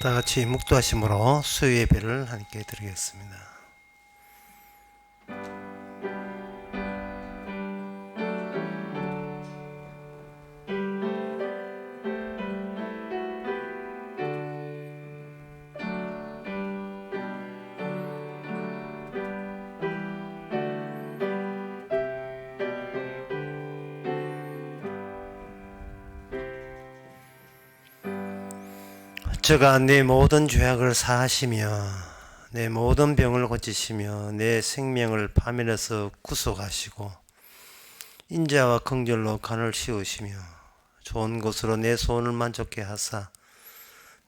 다 같이 묵도하심으로 수요 예배를 함께 드리겠습니다. 저가 내 모든 죄악을 사하시며 내 모든 병을 고치시며 내 생명을 파멸에서 구속하시고 인자와 긍휼로 간을 씌우시며 좋은 것으로 내 소원을 만족케 하사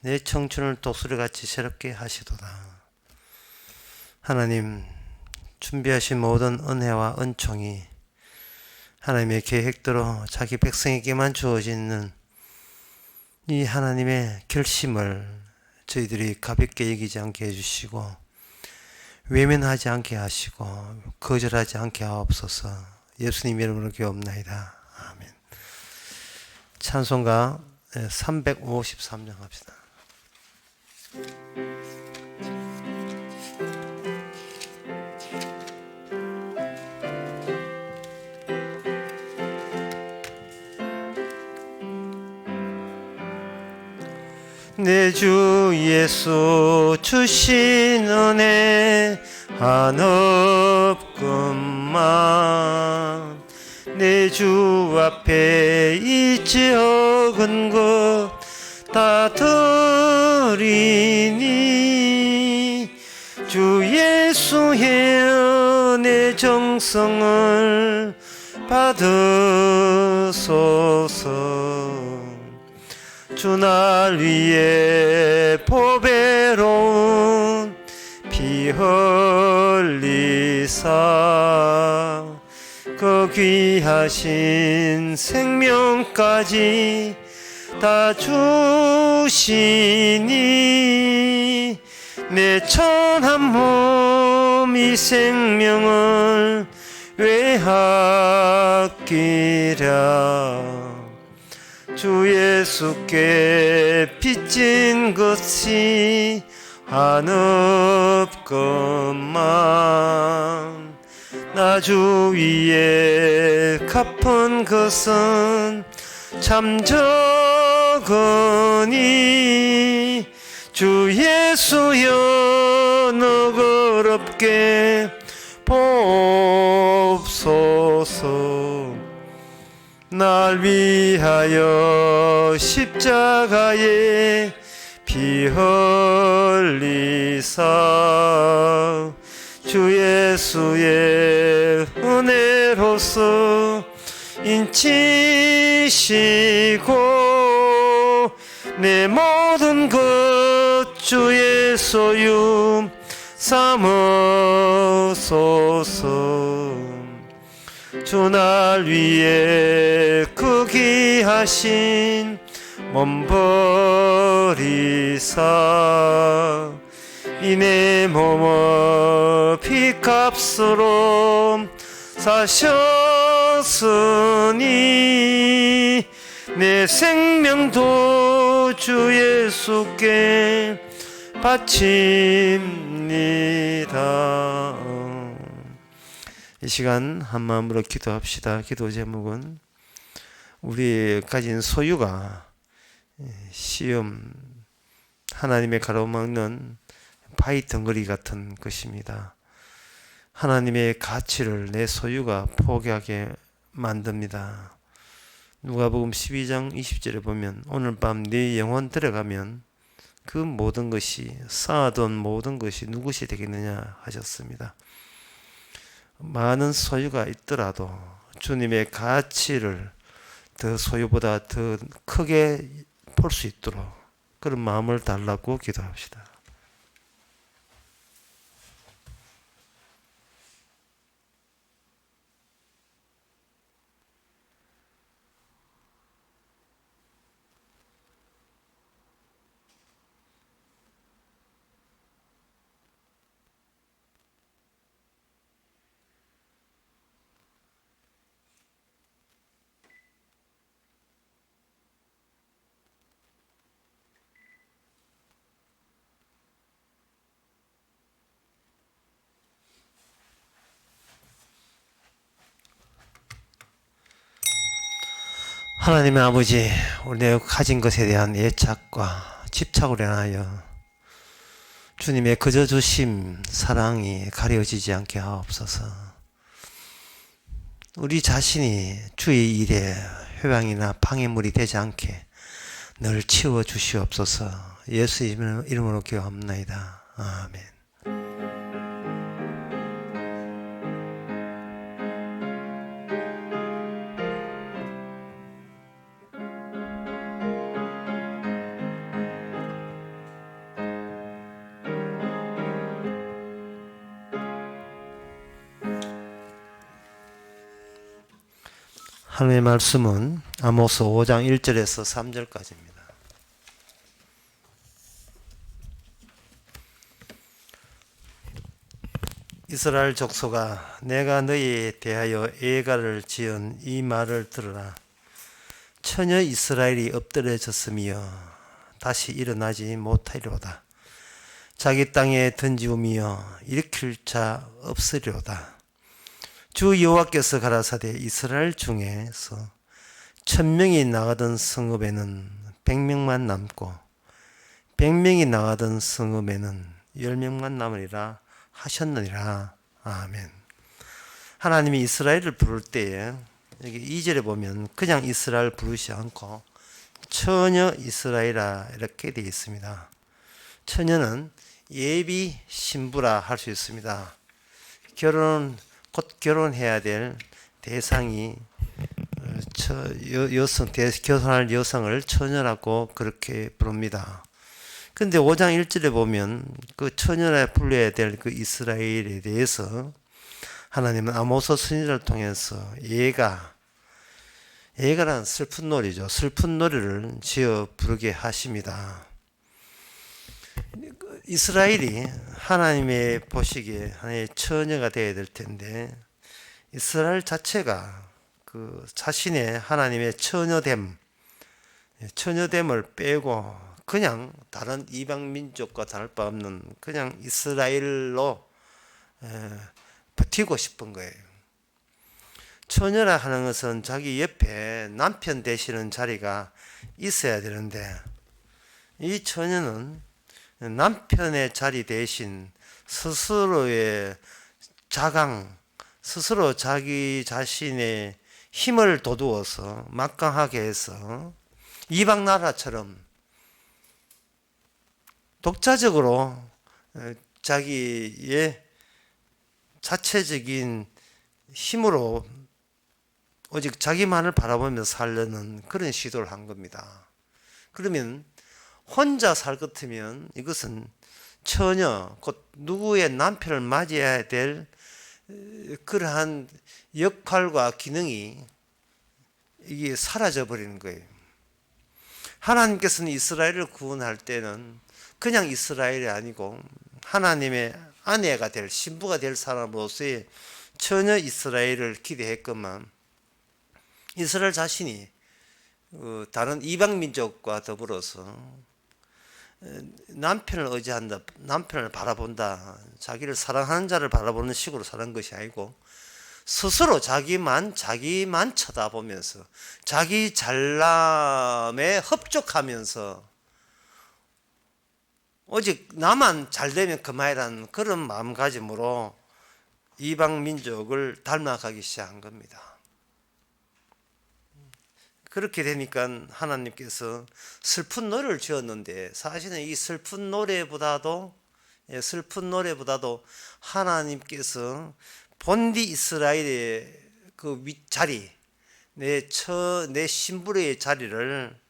내 청춘을 독수리같이 새롭게 하시도다. 하나님, 준비하신 모든 은혜와 은총이 하나님의 계획대로 자기 백성에게만 주어지는 이 하나님의 결심을 저희들이 가볍게 여기지 않게 해주시고 외면하지 않게 하시고 거절하지 않게 하옵소서. 예수님 이름으로 기도합나이다. 아멘. 찬송가 353장 합시다. 내 주 예수 주신 은혜 한없건만 내 주 앞에 있지 적은 것 다 드리니 주 예수의 은혜 정성을 받으소서. 주 날 위해 보배로운 피 흘리사 그 귀하신 생명까지 다 주시니 내 천한 몸 이 생명을 왜 아끼랴. 주 예수께 빚진 것이 한없건만 나 주 위에 갚은 것은 참 적으니 주 예수여 너그럽게 보옵소서. 날 위하여 십자가에 피 흘리사 주 예수의 은혜로서 인치시고 내 모든 것 주의 소유 삼으소서. 주 날 위해 그 귀하신 몸 버리사 이 내 몸을 피값으로 사셨으니 내 생명도 주 예수께 바칩니다. 이 시간 한마음으로 기도합시다. 기도 제목은 우리 가진 소유가 시험 하나님의 가로막는 바위 덩어리 같은 것입니다. 하나님의 가치를 내 소유가 포기하게 만듭니다. 누가복음 12장 20절에 보면 오늘 밤 네 영혼 들어가면 그 모든 것이 쌓아둔 모든 것이 누구시 되겠느냐 하셨습니다. 많은 소유가 있더라도 주님의 가치를 더 소유보다 더 크게 볼 수 있도록 그런 마음을 달라고 기도합시다. 하나님의 아버지, 우리 내가 가진 것에 대한 애착과 집착으로 인하여 주님의 그저 주심 사랑이 가려지지 않게 하옵소서. 우리 자신이 주의 일에 회방이나 방해물이 되지 않게 늘 치워 주시옵소서. 예수 이름으로 기도합나이다. 아멘. 하나님의 말씀은 아모스 5장 1절에서 3절까지입니다. 이스라엘 족속아, 내가 너희에 대하여 애가를 지은 이 말을 들으라. 처녀 이스라엘이 엎드려졌으며 다시 일어나지 못하리로다. 자기 땅에 던지우며 일으킬 자 없으리로다. 주 여호와께서 가라사대 이스라엘 중에서 1000명이 나가던 성읍에는 100명만 남고 100명이 나가던 성읍에는 10명만 남으리라 하셨느니라. 아멘. 하나님이 이스라엘을 부를 때에 여기 2절에 보면 그냥 이스라엘 부르지 않고 처녀 이스라엘아 이렇게 되어 있습니다. 처녀는 예비 신부라 할 수 있습니다. 곧 결혼해야 될 대상이 결혼할 여성을 처녀라고 그렇게 부릅니다. 근데 5장 1절에 보면 그 처녀라 불러야 될 그 이스라엘에 대해서 하나님은 아모스 선지자를 통해서 예가란 슬픈 노래죠. 슬픈 노래를 지어 부르게 하십니다. 이스라엘이 하나님의 보시기에 하나님의 처녀가 되어야 될 텐데 이스라엘 자체가 그 자신의 하나님의 처녀됨을 빼고 그냥 다른 이방 민족과 다를 바 없는 그냥 이스라엘로 버티고 싶은 거예요. 처녀라 하는 것은 자기 옆에 남편 되시는 자리가 있어야 되는데 이 처녀는 남편의 자리 대신 스스로의 자강, 스스로 자기 자신의 힘을 돋우어서 막강하게 해서 이방 나라처럼 독자적으로 자기의 자체적인 힘으로 오직 자기만을 바라보면서 살려는 그런 시도를 한 겁니다. 그러면 혼자 살 것 같으면 이것은 처녀, 곧 누구의 남편을 맞이해야 될 그러한 역할과 기능이 이게 사라져 버리는 거예요. 하나님께서는 이스라엘을 구원할 때는 그냥 이스라엘이 아니고 하나님의 아내가 될, 신부가 될 사람으로서의 처녀 이스라엘을 기대했건만 이스라엘 자신이 다른 이방 민족과 더불어서 남편을 의지한다, 남편을 바라본다, 자기를 사랑하는 자를 바라보는 식으로 사는 것이 아니고 스스로 자기만 쳐다보면서 자기 잘남에 흡족하면서 오직 나만 잘되면 그만이라는 그런 마음가짐으로 이방 민족을 닮아가기 시작한 겁니다. 그렇게 되니까 하나님께서 슬픈 노래를 지었는데 사실은 이 슬픈 노래보다도 하나님께서 본디 이스라엘의 그 윗자리, 내 신부의 자리를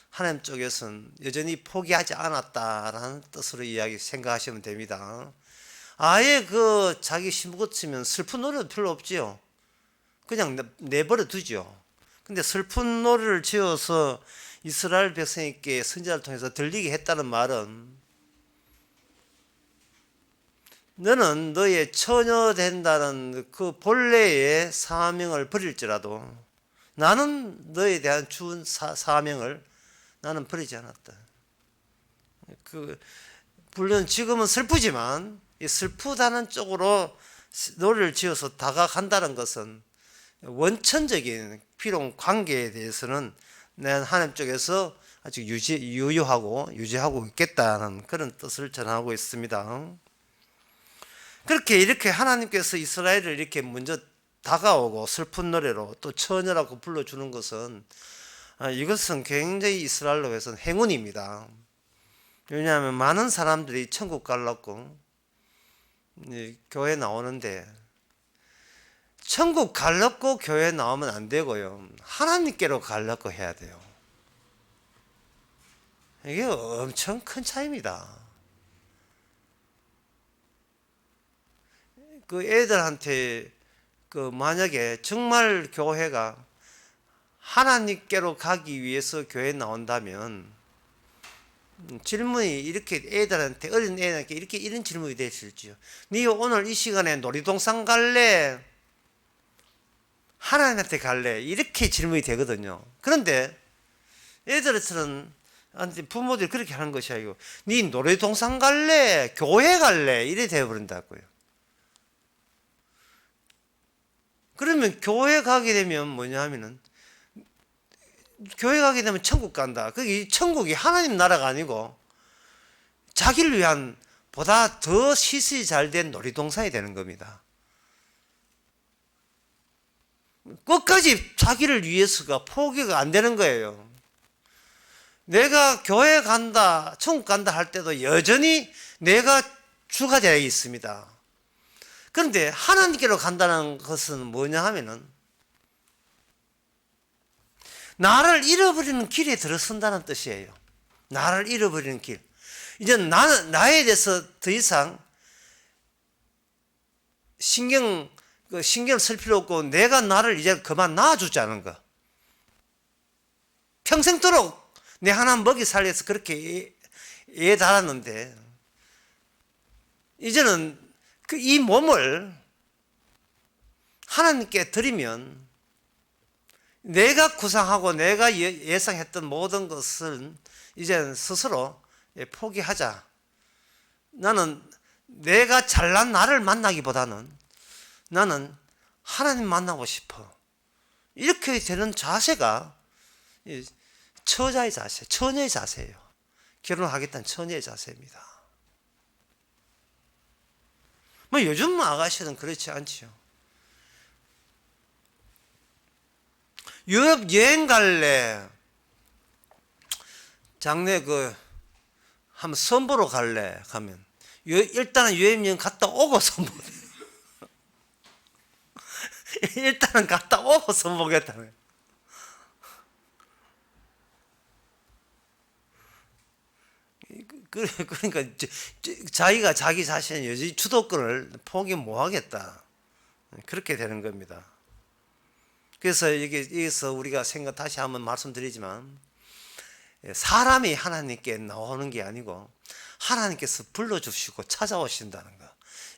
하나님 쪽에서는 여전히 포기하지 않았다라는 뜻으로 생각하시면 됩니다. 아예 그 자기 신부 같으면 슬픈 노래도 별로 없지요. 그냥 내버려 두죠. 근데 슬픈 노래를 지어서 이스라엘 백성에게 선지자를 통해서 들리게 했다는 말은 너는 너의 처녀 된다는 그 본래의 사명을 버릴지라도 나는 너에 대한 준 사명을 나는 버리지 않았다. 물론 지금은 슬프지만 이 슬프다는 쪽으로 노래를 지어서 다가간다는 것은 원천적인 비록 관계에 대해서는 내 하나님 쪽에서 아직 유지하고 있겠다는 그런 뜻을 전하고 있습니다. 그렇게 이렇게 하나님께서 이스라엘을 이렇게 먼저 다가오고 슬픈 노래로 또 처녀라고 불러주는 것은 이것은 굉장히 이스라엘로 해서는 행운입니다. 왜냐하면 많은 사람들이 천국 가려고 교회 나오는데 천국 가려고 교회 나오면 안 되고요. 하나님께로 가려고 해야 돼요. 이게 엄청 큰 차이입니다. 그 애들한테 만약에 정말 교회가 하나님께로 가기 위해서 교회 나온다면 질문이 이렇게 애들한테 어린 애들한테 이런 질문이 될 수 있지요. 네 오늘 이 시간에 놀이동산 갈래? 하나님한테 갈래? 이렇게 질문이 되거든요. 그런데 애들처럼 부모들이 그렇게 하는 것이 아니고 네 놀이동산 갈래? 교회 갈래? 이래 되어버린다고요. 그러면 교회 가게 되면 뭐냐 하면은 교회 가게 되면 천국 간다. 그게 천국이 하나님 나라가 아니고 자기를 위한 보다 더 시설이 잘 된 놀이동산이 되는 겁니다. 끝까지 자기를 위해서가 포기가 안 되는 거예요. 내가 교회 간다, 천국 간다 할 때도 여전히 내가 주가 되어 있습니다. 그런데 하나님께로 간다는 것은 뭐냐 하면은 나를 잃어버리는 길에 들어선다는 뜻이에요. 나를 잃어버리는 길. 이제 나에 대해서 더 이상 신경을 쓸 필요 없고 내가 나를 이제 그만 놔주자는 거. 평생도록 내 하나 먹이 살려서 그렇게 애 달았는데 이제는 이 몸을 하나님께 드리면 내가 구상하고 내가 예상했던 모든 것을 이제 스스로 포기하자. 나는 내가 잘난 나를 만나기보다는 나는 하나님 만나고 싶어. 이렇게 되는 자세가 처자의 자세, 처녀의 자세예요. 결혼하겠다는 처녀의 자세입니다. 뭐 요즘 아가씨는 그렇지 않지요. 유럽 여행 갈래? 장래 한번 선보러 갈래? 가면 일단은 여행 갔다 오고 선보래. 일단은 갔다 오고 선보겠다는. 그러니까 자기가 자기 자신의 여전히 주도권을 포기 못하겠다. 그렇게 되는 겁니다. 그래서 여기서 우리가 다시 한번 말씀드리지만 사람이 하나님께 나오는 게 아니고 하나님께서 불러주시고 찾아오신다는 거.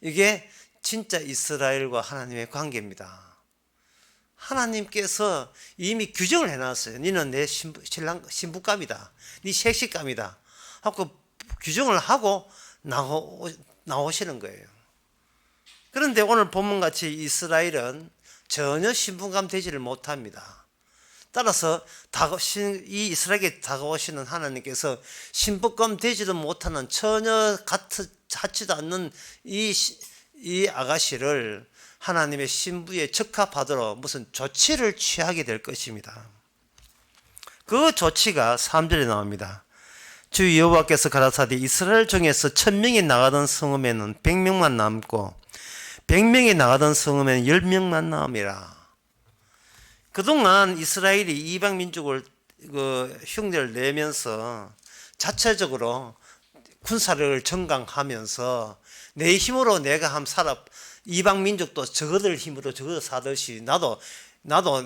이게 진짜 이스라엘과 하나님의 관계입니다. 하나님께서 이미 규정을 해놨어요. 너는 내 신부감이다. 네 색시감이다. 하고 규정을 하고 나오시는 거예요. 그런데 오늘 본문같이 이스라엘은 전혀 신분감 되지를 못합니다. 따라서 이 이스라엘에게 다가오시는 하나님께서 신분감 되지도 못하는 전혀 같지도 않는 이 아가씨를 하나님의 신부에 적합하도록 무슨 조치를 취하게 될 것입니다. 그 조치가 3절에 나옵니다. 주 여호와께서 가라사대 이스라엘 중에서 1000명이 나가던 성읍에는 100명만 남고 100명이 나가던 성읍에는 10명만 남이라. 그동안 이스라엘이 이방 민족을 흉내를 내면서 자체적으로 군사력을 정강하면서 내 힘으로 내가 한번 이방 민족도 저거들 힘으로 저거 사듯이 나도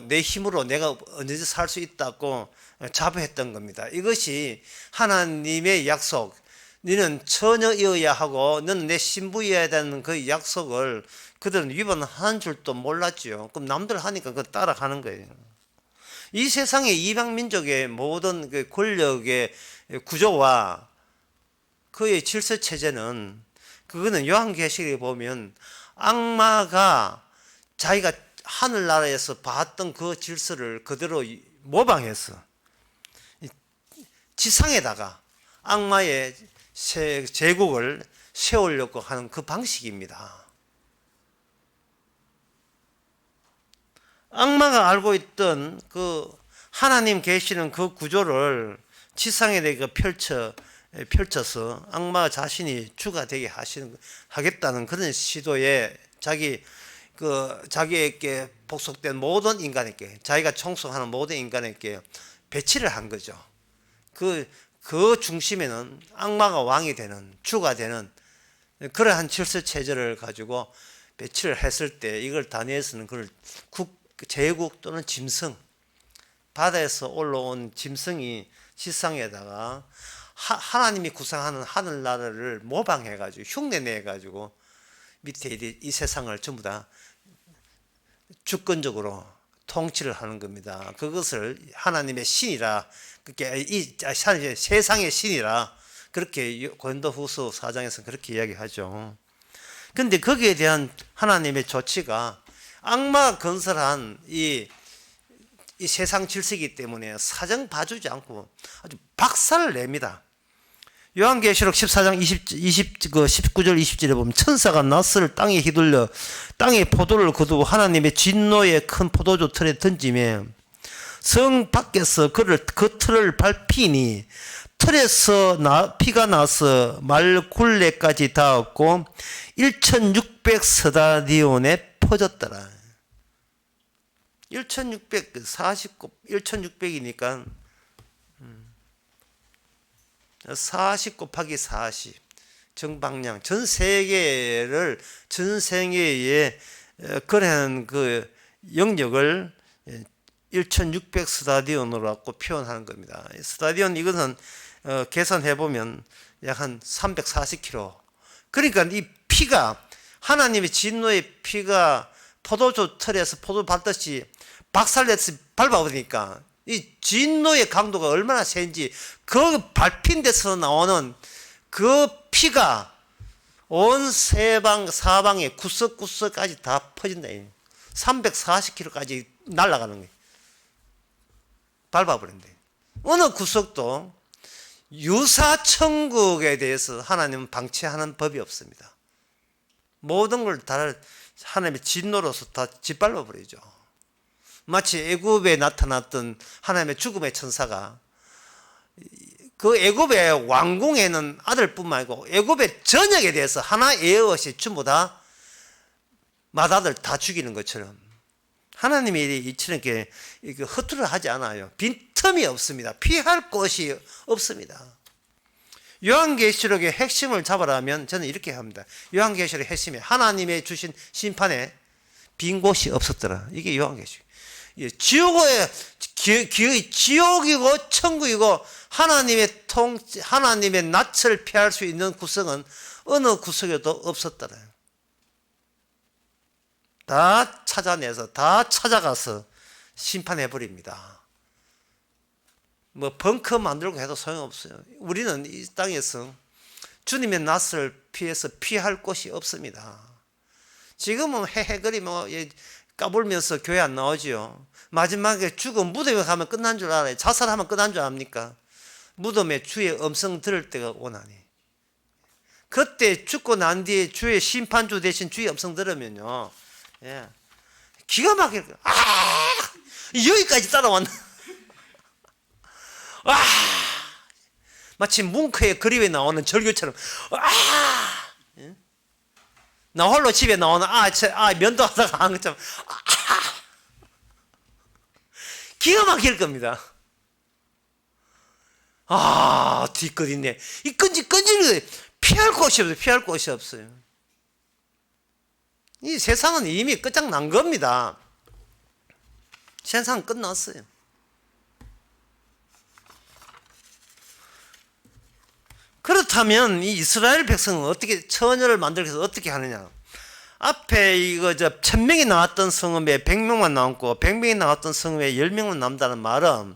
내 힘으로 내가 언제든지 살 수 있다고 자부했던 겁니다. 이것이 하나님의 약속, 너는 처녀이어야 하고 너는 내 신부여야 되는 그 약속을 그들은 위반한 줄도 몰랐죠. 그럼 남들 하니까 그거 따라가는 거예요. 이 세상의 이방 민족의 모든 그 권력의 구조와 그의 질서 체제는 그거는 요한계시록에 보면 악마가 자기가 하늘나라에서 봤던 그 질서를 그대로 모방해서 지상에다가 악마의 제국을 세우려고 하는 그 방식입니다. 악마가 알고 있던 그 하나님 계시는 그 구조를 지상에 대해 펼쳐서 악마 자신이 주가 되게 하겠다는 그런 시도에 자기에게 복속된 모든 인간에게, 자기가 총속하는 모든 인간에게 배치를 한 거죠. 그 중심에는 악마가 왕이 되는, 주가 되는 그러한 질서 체제를 가지고 배치를 했을 때, 이걸 다니엘서는 그걸 제국 또는 짐승, 바다에서 올라온 짐승이 지상에다가 하나님이 구상하는 하늘나라를 모방해 가지고 흉내내 가지고 밑에 이 세상을 전부 다 주권적으로 통치를 하는 겁니다. 그것을 하나님의 신이라, 그게 세상의 신이라, 그렇게 고린도후서 4장에서 그렇게 이야기하죠. 그런데 거기에 대한 하나님의 조치가 악마가 건설한 이 세상 질서이기 때문에 사정 봐주지 않고 아주 박살을 냅니다. 요한계시록 14장 19절 20절에 보면 천사가 낫을 땅에 휘둘려 땅에 포도를 거두고 하나님의 진노의 큰 포도주 틀에 던지며 성 밖에서 그 틀을 밟히니 틀에서 피가 나서 말 굴레까지 닿았고 1600 퍼졌더라. 1600이니까 40 곱하기 40 정방량, 전 세계에 그러한 그 영역을 1600 스타디온으로 갖고 표현하는 겁니다. 스타디온, 이것은 계산해 보면 약 한 340km. 그러니까 이 피가, 하나님의 진노의 피가 포도주 틀에서 포도 밟듯이 박살내서 밟아버리니까 이 진노의 강도가 얼마나 센지, 그 밟힌 데서 나오는 그 피가 온 사방에 구석구석까지 다 퍼진다. 340km까지 날아가는 거예요. 밟아버린다. 어느 구석도 유사천국에 대해서 하나님은 방치하는 법이 없습니다. 모든 걸 다 하나님의 진노로서 다 짓밟아 버리죠. 마치 애굽에 나타났던 하나님의 죽음의 천사가 그 애굽의 왕궁에는 아들뿐만 아니고 애굽의 전역에 대해서 하나 예외 없이 전부 다 맏아들 다 죽이는 것처럼 하나님이 이처럼 이렇게 허투루 하지 않아요. 빈틈이 없습니다. 피할 곳이 없습니다. 요한계시록의 핵심을 잡으라면 저는 이렇게 합니다. 요한계시록의 핵심이 하나님의 주신 심판에 빈 곳이 없었더라. 이게 요한계시록. 지옥이고 천국이고 하나님의 낯을 피할 수 있는 구석은 어느 구석에도 없었더라. 다 찾아내서, 다 찾아가서 심판해 버립니다. 뭐 벙커 만들고 해도 소용없어요. 우리는 이 땅에서 주님의 낯을 피해서 피할 곳이 없습니다. 지금은 헤헤거리 까불면서 교회 안 나오지요. 마지막에 죽어 무덤에 가면 끝난 줄 알아요. 자살하면 끝난 줄 압니까? 무덤에 주의 음성 들을 때가 오나니, 그때 죽고 난 뒤에 주의 심판주 대신 주의 음성 들으면요, 예, 기가 막힐 거예요. 여기까지 따라왔나? 마치 뭉크의 그림에 나오는 절규처럼, 예? 나 홀로 집에 나오는 면도하다가 한 것처럼, 기가 막힐 겁니다. 뒤끝 있네. 이 끈질끈질 피할 곳이 없어요. 피할 곳이 없어요. 이 세상은 이미 끝장난 겁니다. 세상은 끝났어요. 그렇다면 이 이스라엘 백성은 어떻게 처녀를 만들기 위해서 어떻게 하느냐? 앞에 1000명이 나왔던 성읍에 100명만 남고 100명이 나왔던 성읍에 10명만 남다는 말은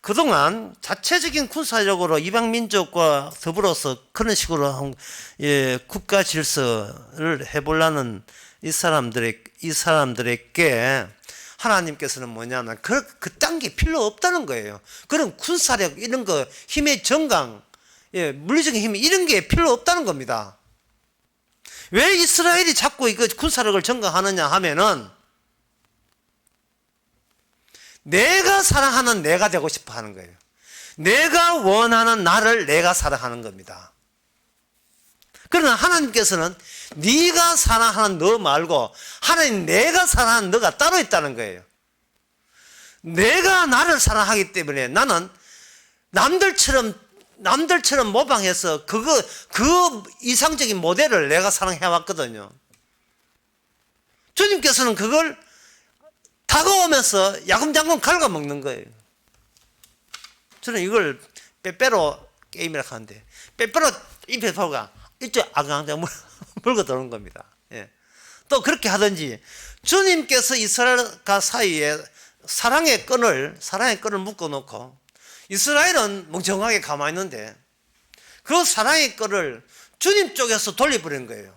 그동안 자체적인 군사력으로 이방 민족과 더불어서 그런 식으로 국가 질서를 해보려는 이 사람들에게 하나님께서는 뭐냐면 그딴 게 필요 없다는 거예요. 그런 군사력 이런 거 힘의 정강, 예, 물리적인 힘 이런 게 필요 없다는 겁니다. 왜 이스라엘이 자꾸 이거 군사력을 정강하느냐 하면은 내가 사랑하는 내가 되고 싶어 하는 거예요. 내가 원하는 나를 내가 사랑하는 겁니다. 그러나 하나님께서는 네가 사랑하는 너 말고 하나님 내가 사랑하는 너가 따로 있다는 거예요. 내가 나를 사랑하기 때문에 나는 남들처럼 모방해서 그 이상적인 모델을 내가 사랑해 왔거든요. 주님께서는 그걸 다가오면서 야금야금 갉아먹는 거예요. 저는 이걸 빼빼로 게임이라고 하는데, 빼빼로 입에 보가 이쪽 아강아강 물고 들어오는 겁니다. 예. 또 그렇게 하든지, 주님께서 이스라엘과 사이에 사랑의 끈을 묶어놓고, 이스라엘은 멍청하게 가만히 있는데, 그 사랑의 끈을 주님 쪽에서 돌려버린 거예요.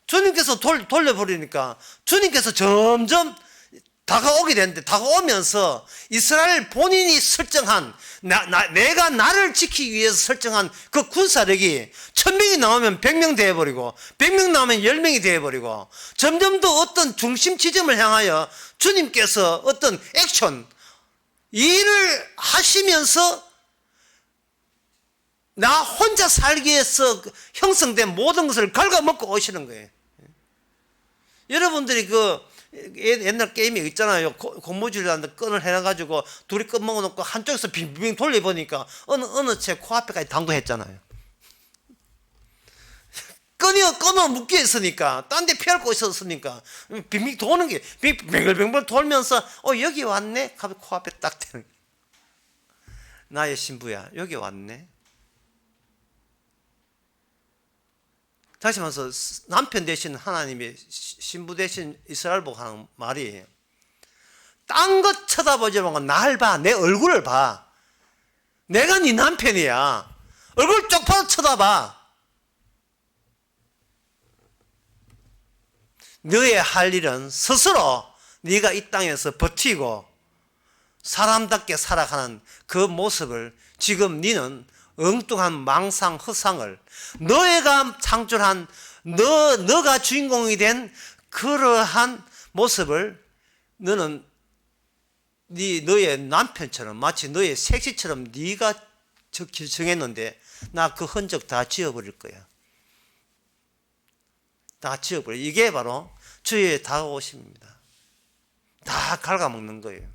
주님께서 돌려버리니까, 주님께서 점점 다가오게 되는데, 다가오면서 이스라엘 본인이 설정한 내가 나를 지키기 위해서 설정한 그 군사력이 1000명이 나오면 100명 되어버리고 100명 나오면 10명이 되어버리고 점점 더 어떤 중심 지점을 향하여 주님께서 어떤 액션 일을 하시면서 나 혼자 살기 위해서 형성된 모든 것을 갉아먹고 오시는 거예요. 여러분들이 옛날 게임이 있잖아요. 고무줄이라는 끈을 해놔가지고 둘이 끈 먹어놓고 한쪽에서 빙빙 돌려보니까 어느 채 코앞에까지 당도했잖아요. 끈으로 묶여 있으니까 딴 데 피할 곳이 없으니까 빙빙 도는 게 뱅글뱅글 돌면서 여기 왔네 하고 코앞에 딱 대는 거예요. 나의 신부야 여기 왔네. 다시 말해서 남편 대신 하나님이 신부 대신 이스라엘 보고 하는 말이 딴 것 쳐다보지 말고 날 봐. 내 얼굴을 봐. 내가 네 남편이야. 얼굴 쪽파로 쳐다봐. 너의 할 일은 스스로 네가 이 땅에서 버티고 사람답게 살아가는 그 모습을 지금 너는 엉뚱한 망상, 허상을 너가 창출한 너가 주인공이 된 그러한 모습을 너는 너의 남편처럼 마치 너의 색시처럼 네가 정했는데 나 그 흔적 다 지워버릴 거야. 다 지워버려. 이게 바로 주의 다가오심입니다. 다 갉아먹는 거예요.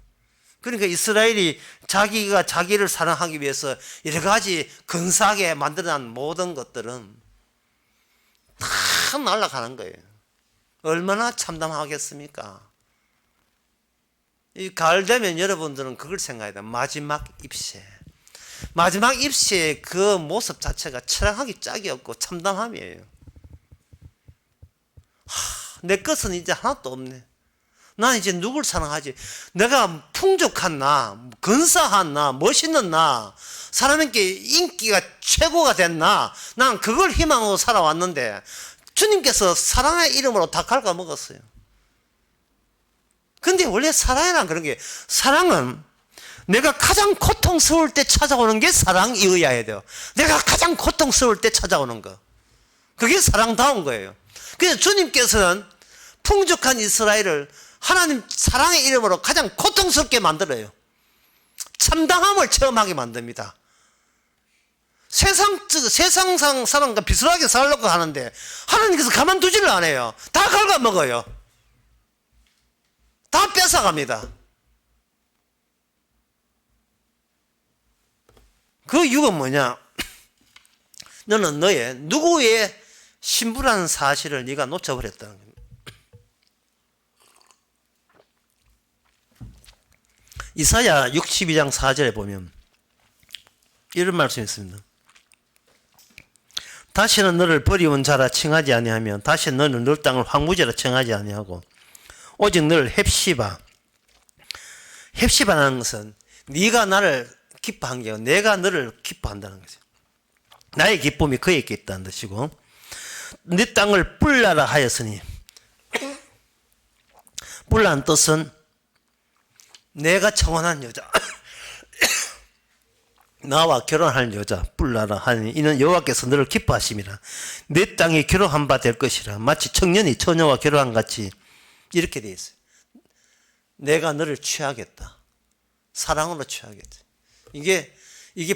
그러니까 이스라엘이 자기가 자기를 사랑하기 위해서 여러 가지 근사하게 만들어낸 모든 것들은 다 날아가는 거예요. 얼마나 참담하겠습니까? 이 가을 되면 여러분들은 그걸 생각해야 돼요. 마지막 입새. 마지막 입새의 그 모습 자체가 처량하기 짝이 없고 참담함이에요. 내 것은 이제 하나도 없네. 난 이제 누굴 사랑하지? 내가 풍족한 나, 근사한 나, 멋있는 나, 사람에게 인기가 최고가 된 나, 난 그걸 희망으로 살아왔는데 주님께서 사랑의 이름으로 다 갉아먹었어요. 근데 원래 사랑이란 그런 게, 사랑은 내가 가장 고통스러울 때 찾아오는 게 사랑이어야 돼요. 내가 가장 고통스러울 때 찾아오는 거. 그게 사랑다운 거예요. 그래서 주님께서는 풍족한 이스라엘을 하나님 사랑의 이름으로 가장 고통스럽게 만들어요. 참담함을 체험하게 만듭니다. 세상상 사람과 비슷하게 살려고 하는데 하나님께서 가만두지를 않아요. 다 갉아먹어요. 다 뺏어갑니다. 그 이유가 뭐냐? 너는 누구의 신부라는 사실을 네가 놓쳐버렸다는 겁니다. 이사야 62장 4절에 보면 이런 말씀이 있습니다. 다시는 너를 버리온 자라 칭하지 아니하며 다시는 너는 널 땅을 황무지라 칭하지 아니하고 오직 너를 헵시바라는 것은 네가 나를 기뻐한 게 아니라 내가 너를 기뻐한다는 거죠. 나의 기쁨이 그에게 있다는 뜻이고 네 땅을 뿔나라 하였으니 뿔라는 뜻은 내가 청혼한 여자 나와 결혼할 여자 뿔라라 하니 이는 여호와께서 너를 기뻐하심이라. 내 땅에 결혼한 바 될 것이라. 마치 청년이 처녀와 결혼한 같이 이렇게 되어 있어요. 내가 너를 취하겠다. 사랑으로 취하겠다. 이게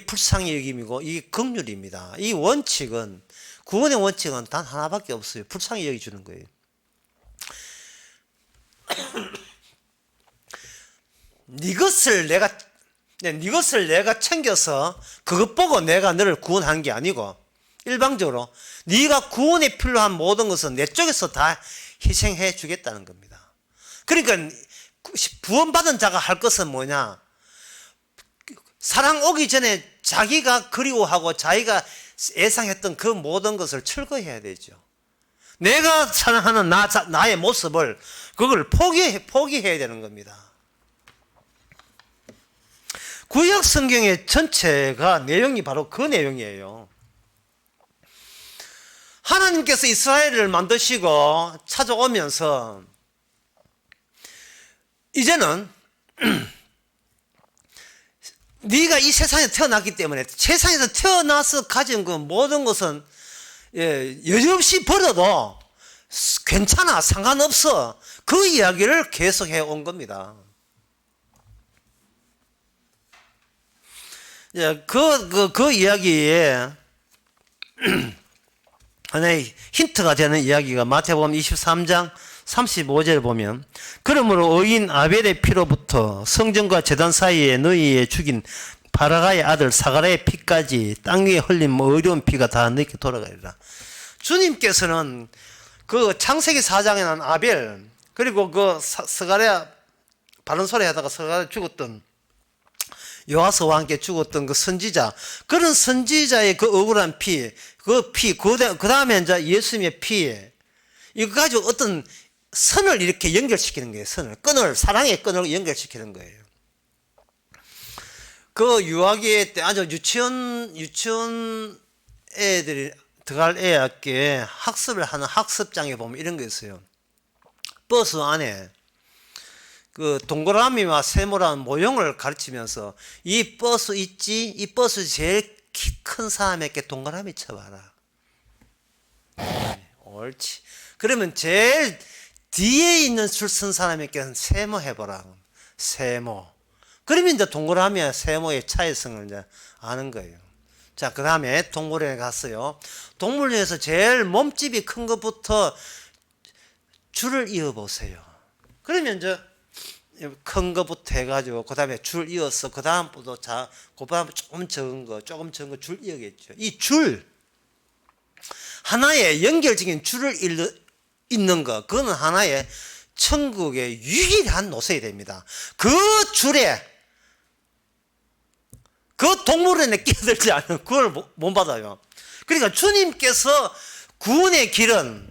불쌍히 여김이고 이게 긍휼입니다. 이 원칙은, 구원의 원칙은 단 하나밖에 없어요. 불쌍히 여기주는 거예요. 네 것을 내가 챙겨서 그것 보고 내가 너를 구원한 게 아니고, 일방적으로 네가 구원에 필요한 모든 것은 내 쪽에서 다 희생해 주겠다는 겁니다. 그러니까 구원받은 자가 할 것은 뭐냐? 사랑 오기 전에 자기가 그리워하고 자기가 예상했던 그 모든 것을 철거해야 되죠. 내가 사랑하는 나의 모습을 그걸 포기해야 되는 겁니다. 구약 성경의 전체가 내용이 바로 그 내용이에요. 하나님께서 이스라엘을 만드시고 찾아오면서 이제는 네가 이 세상에 태어났기 때문에 세상에서 태어나서 가진 그 모든 것은 여지없이 버려도 괜찮아, 상관없어, 그 이야기를 계속해 온 겁니다. 그 이야기에 하나의 힌트가 되는 이야기가 마태복음 23장 35절 보면, 그러므로 의인 아벨의 피로부터 성전과 제단 사이에 너희의 죽인 바라가의 아들 사가랴의 피까지 땅 위에 흘린 의로운 피가 다 너희께 돌아가리라. 주님께서는 그 창세기 4장에 난 아벨, 그리고 그 스가랴 바른 소리 하다가 스가랴 죽었던 요아스와 함께 죽었던 그 선지자, 그런 선지자의 그 억울한 피, 그 다음에 이제 예수님의 피, 이거 가지고 어떤 선을 이렇게 연결시키는 거예요. 사랑의 끈을 연결시키는 거예요. 그 유아기 때 아주 유치원 애들이 들어갈 애학교에 학습을 하는 학습장에 보면 이런 게 있어요. 버스 안에 그 동그라미와 세모라는 모형을 가르치면서 이 버스 있지? 이 버스 제일 키 큰 사람에게 동그라미 쳐봐라. 옳지. 그러면 제일 뒤에 있는 줄 쓴 사람에게는 세모 해보라. 세모. 그러면 이제 동그라미와 세모의 차이성을 이제 아는 거예요. 자, 그 다음에 동물원에 갔어요. 동물원에서 제일 몸집이 큰 것부터 줄을 이어보세요. 그러면 이제 큰 것부터 해가지고 그 다음에 줄 이어서 그 다음부터 그 다음 조금 적은 거 줄 이어겠죠. 이 줄 하나의 연결적인 줄을 잇는 거, 그거는 하나의 천국의 유일한 노선이 됩니다. 그 줄에 그 동물원에 끼어들지 않으면 그걸 못 받아요. 그러니까 주님께서 구원의 길은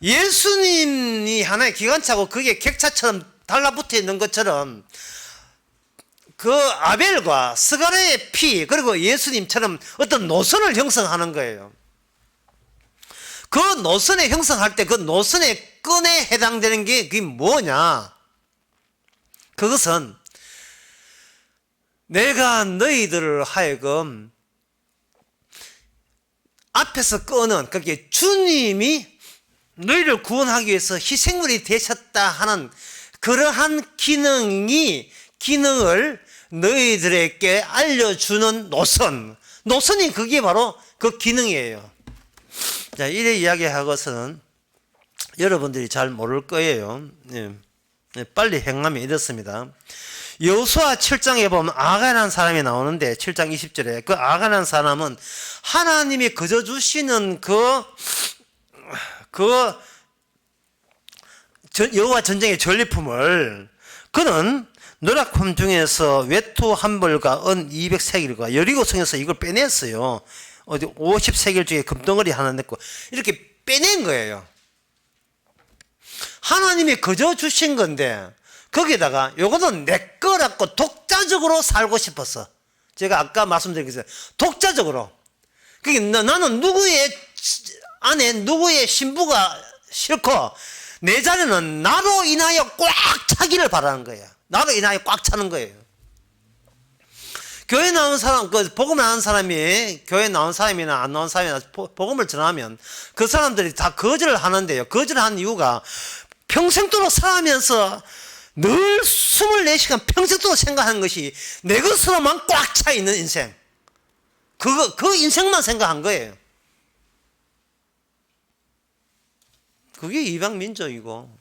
예수님이 하나의 기관차고 그게 객차처럼 달라붙어 있는 것처럼 그 아벨과 스가랴의 피, 그리고 예수님처럼 어떤 노선을 형성하는 거예요. 그 노선에 형성할 때 그 노선의 끈에 해당되는 게 그게 뭐냐? 그것은 내가 너희들을 하여금 앞에서 끄는, 그게 주님이 너희를 구원하기 위해서 희생물이 되셨다 하는 그러한 기능을 너희들에게 알려주는 노선이 그게 바로 그 기능이에요. 자, 이래 이야기하고서는 여러분들이 잘 모를 거예요. 빨리 행하면 이렇습니다. 여호수아 7장에 보면 아가라는 사람이 나오는데 7장 20절에 그 아가라는 사람은 하나님이 거저 주시는 여호와 전쟁의 전리품을 그는 노략품 중에서 외투 한 벌과 은 200세겔과 여리고성에서 이걸 빼냈어요. 어디 50세겔 중에 금덩어리 하나 냈고 이렇게 빼낸 거예요. 하나님이 거저 주신 건데 거기다가 요거는 내 거라고 독자적으로 살고 싶었어. 제가 아까 말씀드렸어요. 독자적으로. 그게 나는 누구의 아내, 누구의 신부가 싫고 내 자녀는 나로 인하여 꽉 차기를 바라는 거예요. 나로 인하여 꽉 차는 거예요. 교회 나온 사람, 복음을 아는 사람이, 교회 나온 사람이나 안 나온 사람이나 복음을 전하면 그 사람들이 다 거절을 하는데요. 거절하는 이유가 평생도록 살아가면서 늘 24시간 평생도록 생각하는 것이 내 것으로만 꽉 차 있는 인생. 그 인생만 생각한 거예요. 그게 이방민족이고,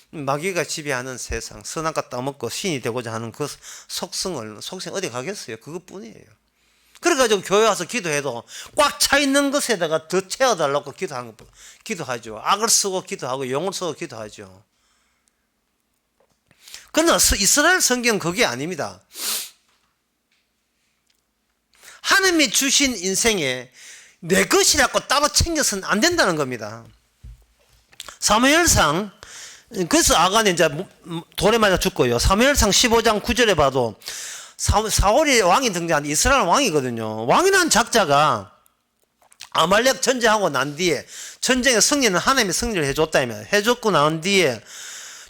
마귀가 지배하는 세상, 선악과 따먹고 신이 되고자 하는 그 속성 어디 가겠어요? 그것뿐이에요. 그래가지고 교회 와서 기도해도 꽉 차 있는 것에다가 더 채워달라고 기도하죠. 악을 쓰고 기도하고 용을 쓰고 기도하죠. 그러나 이스라엘 성경은 그게 아닙니다. 하나님이 주신 인생에 내 것이라고 따로 챙겨서는 안 된다는 겁니다. 사무엘상, 그래서 아간이 이제 돌에 맞아 죽고요. 사무엘상 15장 9절에 봐도 사울이 왕이 등장한 이스라엘 왕이거든요. 왕이라는 작자가 아말렉 전쟁하고 난 뒤에 전쟁의 승리는 하나님이 승리를 해줬다면 해줬고 난 뒤에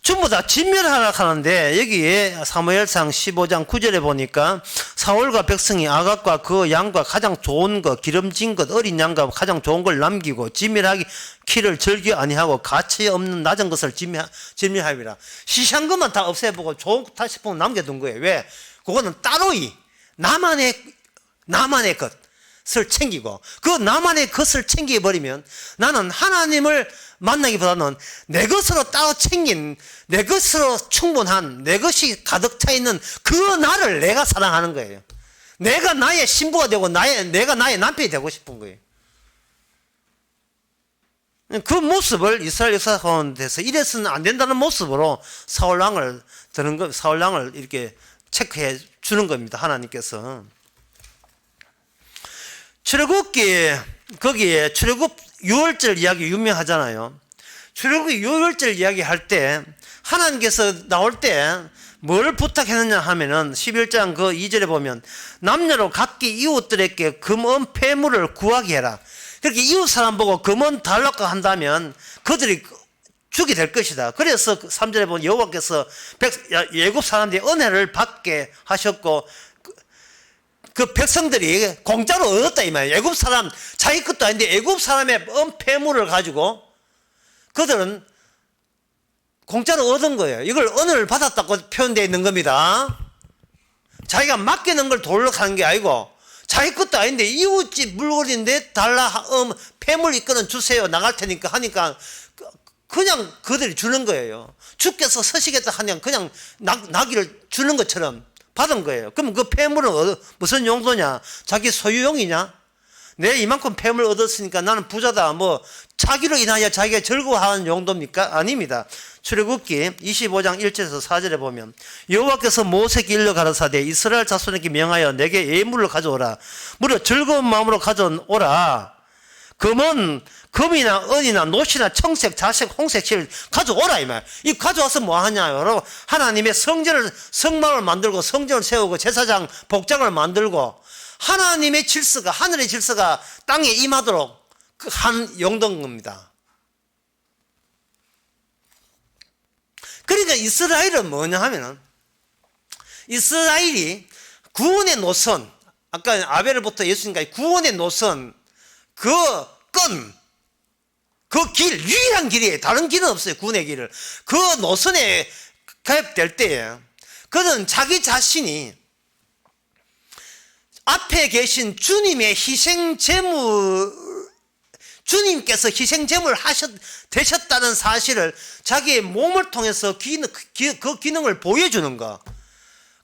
전부 다 진멸하라 하는데 여기에 사무엘상 15장 9절에 보니까 사울과 백성이 아각과 그 양과 가장 좋은 것, 기름진 것, 어린 양과 가장 좋은 걸 남기고 진멸하기 키를 절기 아니하고 가치 없는 낮은 것을 진멸하리라. 시시한 것만 다 없애보고 좋다 싶으면 남겨둔 거예요. 왜? 그거는 따로이 나만의 것을 챙기고 그 나만의 것을 챙겨버리면 나는 하나님을 만나기보다는 내 것으로 따로 챙긴 내 것으로 충분한 내 것이 가득 차 있는 그 나를 내가 사랑하는 거예요. 내가 나의 신부가 되고 내가 나의 남편이 되고 싶은 거예요. 그 모습을 이스라엘 역사 가운데서 이래서는 안 된다는 모습으로 사울왕을 이렇게 체크해 주는 겁니다. 하나님께서. 출애굽기 거기에 출애굽 유월절 이야기 유명하잖아요. 출애굽기 유월절 이야기 할 때 하나님께서 나올 때 뭘 부탁했느냐 하면은 11장 그 2절에 보면 남녀로 각기 이웃들에게 금은 폐물을 구하게 해라. 그렇게 이웃 사람 보고 금은 달라고 한다면 그들이 죽이 될 것이다. 그래서 3절에 보면 여호와께서 애굽 사람들이 은혜를 받게 하셨고 그 백성들이 공짜로 얻었다 이 말이에요. 애굽 사람 자기 것도 아닌데 애굽 사람의 폐물을 가지고 그들은 공짜로 얻은 거예요. 이걸 은혜를 받았다고 표현되어 있는 겁니다. 자기가 맡기는 걸 돌로 가는 게 아니고 자기 것도 아닌데 이웃집 물건인데 달라 폐물 이거는 주세요 나갈 테니까 하니까 그냥 그들이 주는 거예요. 주께서 서시겠다 하냐 그냥 나귀를 주는 것처럼 받은 거예요. 그럼 그 폐물은 무슨 용도냐? 자기 소유용이냐? 내 이만큼 폐물 얻었으니까 나는 부자다. 자기로 인하여 자기가 즐거워하는 용도입니까? 아닙니다. 출애굽기 25장 1절에서 4절에 보면 여호와께서 모세에게 일러 가라사대 이스라엘 자손에게 명하여 내게 예물을 가져오라. 무려 즐거운 마음으로 가져오라. 금이나 은이나 노시나 청색, 자색, 홍색, 실 가져오라 이 말. 이 가져와서 뭐 하냐요? 하나님의 성막을 만들고 성전을 세우고 제사장 복장을 만들고 하나님의 질서가 하늘의 질서가 땅에 임하도록 한 용도인 겁니다. 그러니까 이스라엘은 뭐냐 하면은 이스라엘이 구원의 노선 아까 아벨부터 예수님까지 구원의 노선 그 길, 유일한 길이에요. 다른 길은 없어요. 구원의 길을. 그 노선에 가입될 때에 그는 자기 자신이 앞에 계신 주님의 주님께서 희생제물 되셨다는 사실을 자기의 몸을 통해서 그 기능을 보여주는 거.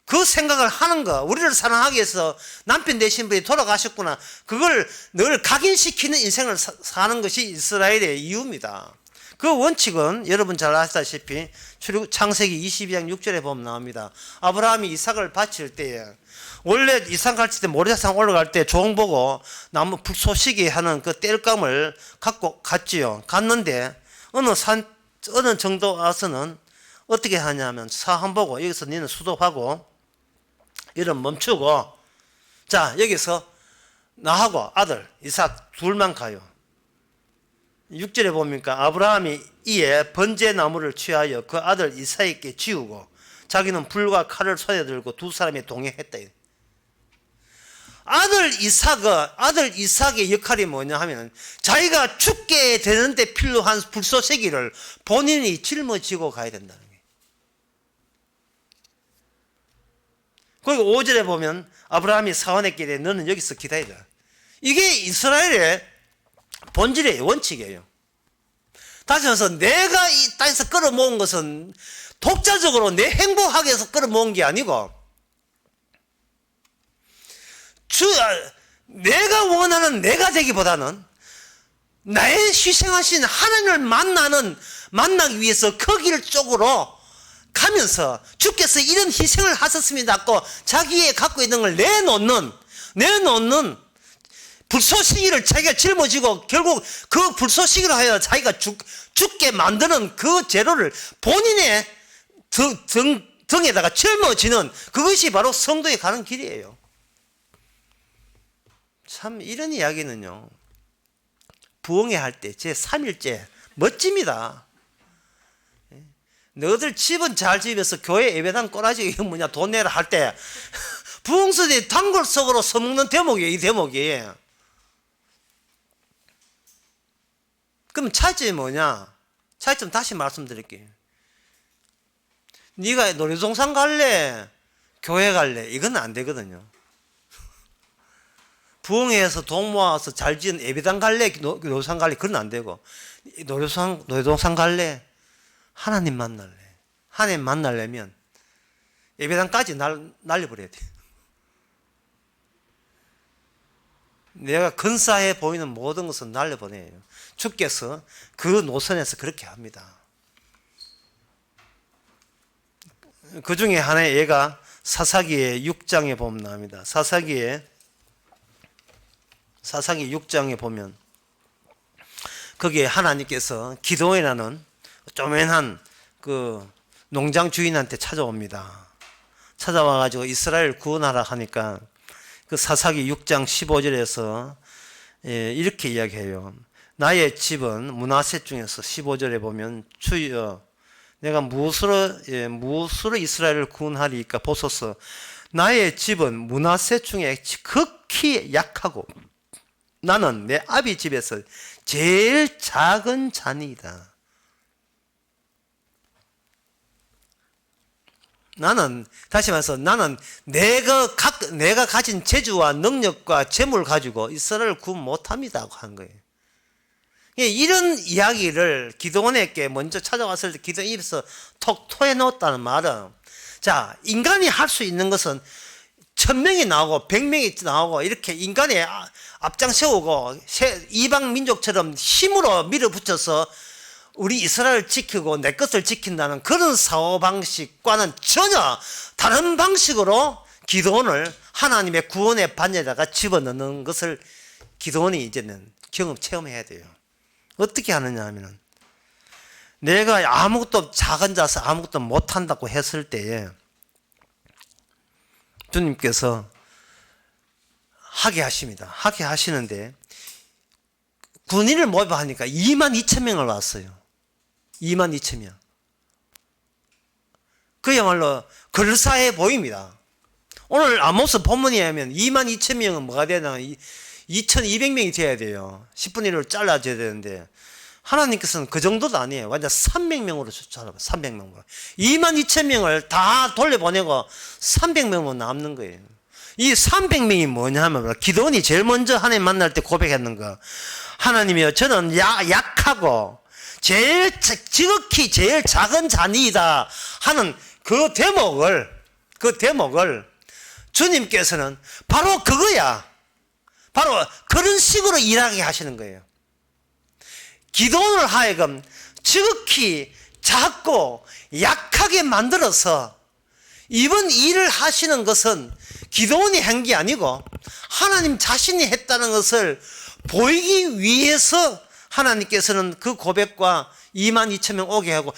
그 생각을 하는 거. 우리를 사랑하기 위해서 남편 되신 분이 돌아가셨구나. 그걸 늘 각인시키는 인생을 사는 것이 이스라엘의 이유입니다. 그 원칙은 여러분 잘 아시다시피 창세기 22장 6절에 보면 나옵니다. 아브라함이 이삭을 바칠 때에 원래 이삭 바칠 때 모리아산 올라갈 때 종 보고 나무 불쏘시개 하는 그 땔감을 갖고 갔지요. 갔는데 어느 정도 와서는 어떻게 하냐면 사한 보고 여기서 너는 수도하고 이런 멈추고 자 여기서 나하고 아들 이삭 둘만 가요. 6절에 보니까 아브라함이 이에 번제나무를 취하여 그 아들 이삭에게 지우고 자기는 불과 칼을 손에 들고 두 사람이 동행했다. 아들 이삭의 역할이 뭐냐 하면 자기가 죽게 되는데 필요한 불쏘시개를 본인이 짊어지고 가야 된다는 거예요. 거기 5절에 보면 아브라함이 사원에게 이르되 너는 여기서 기다리라. 이게 이스라엘의 본질의 원칙이에요. 다시 말해서 내가 이 땅에서 끌어모은 것은 독자적으로 내 행복하기 위해서 끌어모은 게 아니고 내가 원하는 내가 되기보다는 나의 희생하신 하나님을 만나기 위해서 그 길 쪽으로 가면서 주께서 이런 희생을 하셨습니다 하고 자기의 갖고 있는 걸 내놓는 불쏘시개를 자기가 짊어지고 결국 그 불쏘시개로 하여 자기가 죽게 만드는 그 재료를 본인의 등에다가 짊어지는 그것이 바로 성도에 가는 길이에요. 참 이런 이야기는요, 부흥회 할 때 제 3일째 멋집니다. 너희들 집은 잘 집에서 교회 예배당 꼬라지 이게 뭐냐 돈 내라 할 때 부흥설이 단골 속으로 써먹는 대목이에요. 이 대목이. 그럼 차이점이 뭐냐? 차이점 다시 말씀드릴게요. 네가 놀이동산 갈래? 교회 갈래? 이건 안 되거든요. 부흥회에서 돈 모아서 잘 지은 예배당 갈래? 놀이동산 갈래? 그건 안 되고 놀이동산 갈래? 하나님 만날래? 하나님 만나려면 예배당까지 날려버려야 돼. 내가 근사해 보이는 모든 것은 날려보내요. 주께서 그 노선에서 그렇게 합니다. 그 중에 하나의 예가 사사기의 6장에 보면 나옵니다. 사사기 6장에 보면 거기에 하나님께서 기드온이라는 쪼맨한 그 농장 주인한테 찾아옵니다. 찾아와가지고 이스라엘 구원하라 하니까 그 사사기 6장 15절에서 이렇게 이야기해요. 나의 집은 므낫세 중에서 15절에 보면 주여 내가 무엇으로 이스라엘을 구원하리까 보소서. 나의 집은 므낫세 중에 극히 약하고 나는 내 아비 집에서 제일 작은 자니이다. 다시 말해서 나는 내가 가진 재주와 능력과 재물을 가지고 이스라엘을 구원 못합니다 하고 한 거예요. 이런 이야기를 기드온에게 먼저 찾아왔을 때 기드온 입에서 톡 토해놓았다는 말은, 자, 인간이 할 수 있는 것은 1000명이 나오고 100명이 나오고 이렇게 인간이 앞장 세우고 이방 민족처럼 힘으로 밀어붙여서 우리 이스라엘을 지키고 내 것을 지킨다는 그런 사고방식과는 전혀 다른 방식으로 기드온을 하나님의 구원의 반열에다가 집어넣는 것을 기드온이 이제는 체험해야 돼요. 어떻게 하느냐 하면 내가 아무것도 작은 자서 아무것도 못한다고 했을 때에 주님께서 하게 하십니다. 하게 하시는데 군인을 모집하니까 22,000명을 왔어요. 22,000명. 그야말로 걸사해 보입니다. 오늘 아모스 본문에 하면 22,000명은 뭐가 되나 2,200명이 돼야 돼요. 10분의 1로 잘라줘야 되는데 하나님께서는 그 정도도 아니에요. 완전 300명으로 잘라봐요. 300명으로. 22,000명을 다 돌려보내고 300명만 남는 거예요. 이 300명이 뭐냐 하면 기드온이 제일 먼저 하나님 만날 때 고백했는 거. 하나님이여 저는 약하고 지극히 제일 작은 자니이다 하는 그 대목을 주님께서는 바로 그거야. 바로 그런 식으로 일하게 하시는 거예요. 기드온을 하여금 지극히 작고 약하게 만들어서 이번 일을 하시는 것은 기드온이 한 게 아니고 하나님 자신이 했다는 것을 보이기 위해서 하나님께서는 그 고백과 22,000명 오게 하고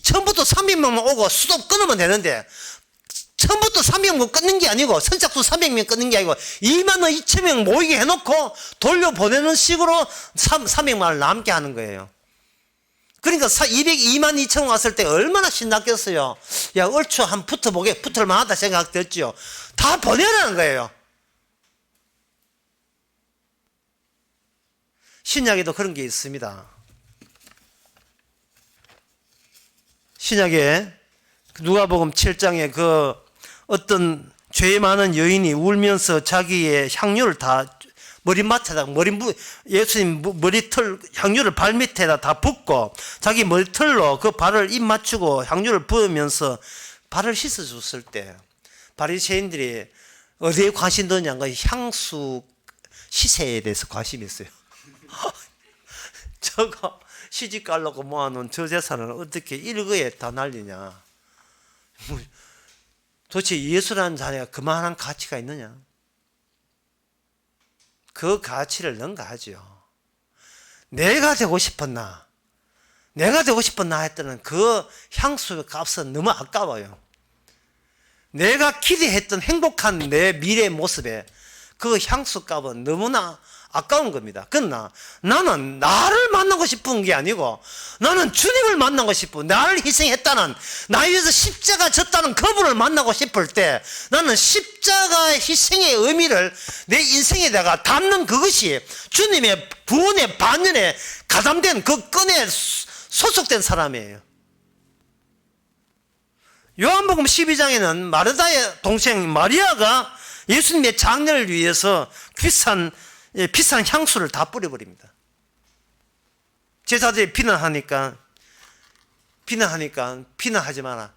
처음부터 300명만 오고 수도 끊으면 되는데 처음부터 300명 끊는 게 아니고, 선착순 300명 끊는 게 아니고 2만 2천 명 모이게 해놓고 돌려보내는 식으로 300만을 남게 하는 거예요. 그러니까 2만 2천 명 왔을 때 얼마나 신났겠어요. 야, 얼추 한 붙을 만하다 생각됐죠. 다 보내라는 거예요. 신약에도 그런 게 있습니다. 신약에 누가복음 7장에 그 어떤 죄 많은 여인이 울면서 자기의 향유를 다 머리맡에다, 예수님 머리털 향유를 발밑에다 다 붓고 자기 머리털로 그 발을 입 맞추고 향유를 부으면서 발을 씻어줬을 때 바리새인들이 어디에 관심 뒀냐가 향수 시세에 대해서 관심이 있어요. 저거 시집 가려고 모아놓은 저 재산을 어떻게 일거에 다 날리냐. 도대체 예수라는 자네가 그만한 가치가 있느냐. 그 가치를 능가하죠. 내가 되고 싶었나 했더니 그 향수 값은 너무 아까워요. 내가 기대했던 행복한 내 미래의 모습에 그 향수 값은 너무나 아까운 겁니다. 그러나 나는 나를 만나고 싶은 게 아니고 나는 주님을 만나고 싶고 나를 희생했다는, 나에 위해서 십자가 졌다는 그분을 만나고 싶을 때 나는 십자가 희생의 의미를 내 인생에다가 담는 그것이 주님의 구원의 반연에 가담된 그 끈에 소속된 사람이에요. 요한복음 12장에는 마르다의 동생 마리아가 예수님의 장례를 위해서 비싼 향수를 다 뿌려버립니다. 제자들이 비난하니까 비난하지 마라.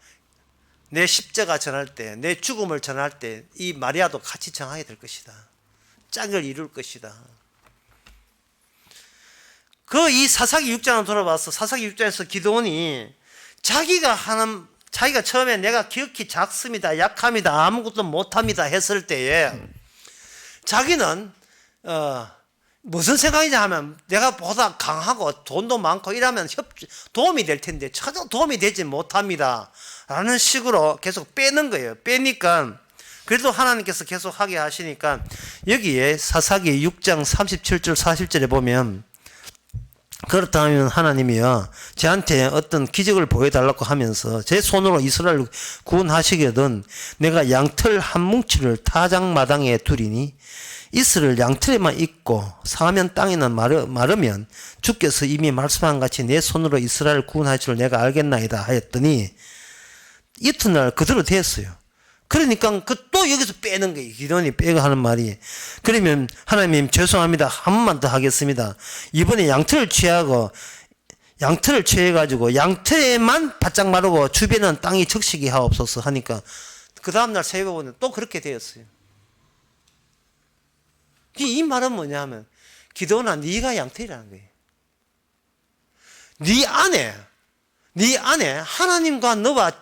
내 십자가 전할 때, 내 죽음을 전할 때 이 마리아도 같이 전하게 될 것이다. 짝을 이룰 것이다. 이 사사기 6장을 돌아봐서 사사기 6장에서 기드온이 자기가 처음에 내가 기억이 작습니다, 약합니다, 아무것도 못합니다 했을 때에 자기는 무슨 생각이냐 하면 내가 보다 강하고 돈도 많고 이러면 도움이 될 텐데 전혀 도움이 되지 못합니다 라는 식으로 계속 빼는 거예요. 빼니까 그래도 하나님께서 계속 하게 하시니까 여기에 사사기 6장 37절 40절에 보면, 그렇다면 하나님이요 저한테 어떤 기적을 보여달라고 하면서 제 손으로 이스라엘을 구원하시거든 내가 양털 한 뭉치를 타작마당에 두리니 이슬을 양털에만 입고 사면 땅에는 마르면 주께서 이미 말씀한 같이 내 손으로 이스라엘을 구원할 줄 내가 알겠나이다 하였더니 이튿날 그대로 됐어요. 그러니까 또 여기서 빼는 거예요. 기도원이 빼고 하는 말이, 그러면 하나님 죄송합니다, 한 번만 더 하겠습니다. 이번에 양털을 취해가지고 양털에만 바짝 마르고 주변은 땅이 적시게 하옵소서 하니까 그 다음날 새벽에 또 그렇게 되었어요. 이 말은 뭐냐 하면 기도원아 네가 양털이라는 거예요. 네 안에 하나님과 너와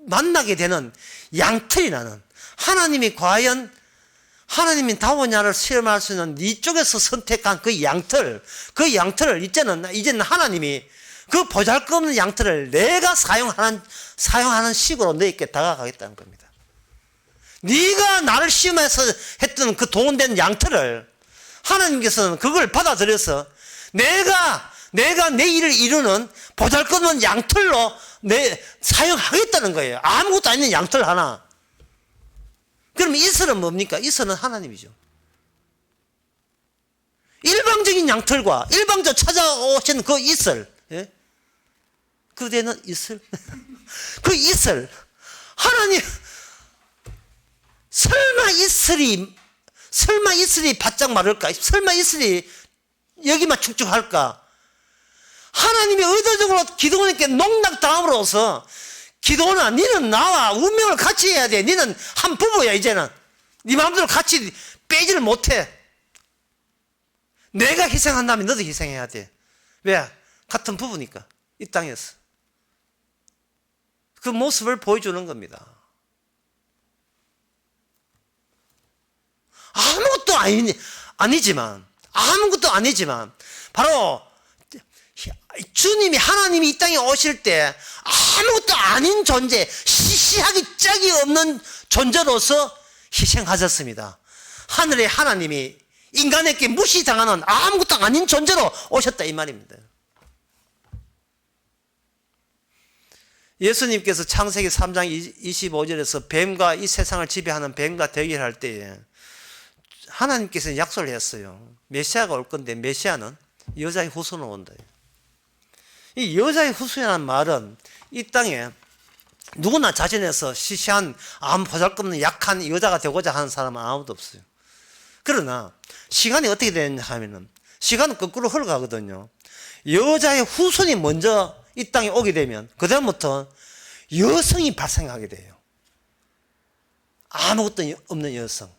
만나게 되는 양털이 나는, 하나님이 과연 하나님이 다오냐를 시험할 수 있는 네 쪽에서 선택한 그 양털을 이제는 하나님이 그 보잘것없는 양털을 내가 사용하는 식으로 너에게 다가가겠다는 겁니다. 네가 나를 시험해서 했던 그 동원된 양털을 하나님께서는 그걸 받아들여서 내가 내 일을 이루는 보잘것없는 양털로 사용하겠다는 거예요. 아무것도 아닌 양털 하나. 그럼 이슬은 뭡니까? 이슬은 하나님이죠. 일방적인 양털과 일방적으로 찾아오신 그 이슬, 예? 그대는 이슬. 그 이슬, 하나님, 설마 이슬이 바짝 마를까? 설마 이슬이 여기만 축축할까? 하나님이 의도적으로 기도원에게 농락당함으로써 기도원아 니는 나와 운명을 같이 해야 돼. 니는 한 부부야. 이제는 네 마음대로 같이 빼지를 못해. 내가 희생한다면 너도 희생해야 돼. 왜? 같은 부부니까 이 땅에서. 그 모습을 보여주는 겁니다. 아무것도 아니지만 바로 하나님이 이 땅에 오실 때 아무것도 아닌 존재, 무시하기 짝이 없는 존재로서 희생하셨습니다. 하늘의 하나님이 인간에게 무시당하는 아무것도 아닌 존재로 오셨다 이 말입니다. 예수님께서 창세기 3장 25절에서 뱀과 이 세상을 지배하는 뱀과 대결할 때에 하나님께서 약속을 했어요. 메시아가 올 건데 메시아는 여자의 후손으로 온다. 이 여자의 후손이라는 말은 이 땅에 누구나 자신에서 시시한 아무 보잘것없는 약한 여자가 되고자 하는 사람은 아무도 없어요. 그러나 시간이 어떻게 되느냐 하면은 시간은 거꾸로 흘러가거든요. 여자의 후손이 먼저 이 땅에 오게 되면 그다음부터 여성이 발생하게 돼요. 아무것도 없는 여성,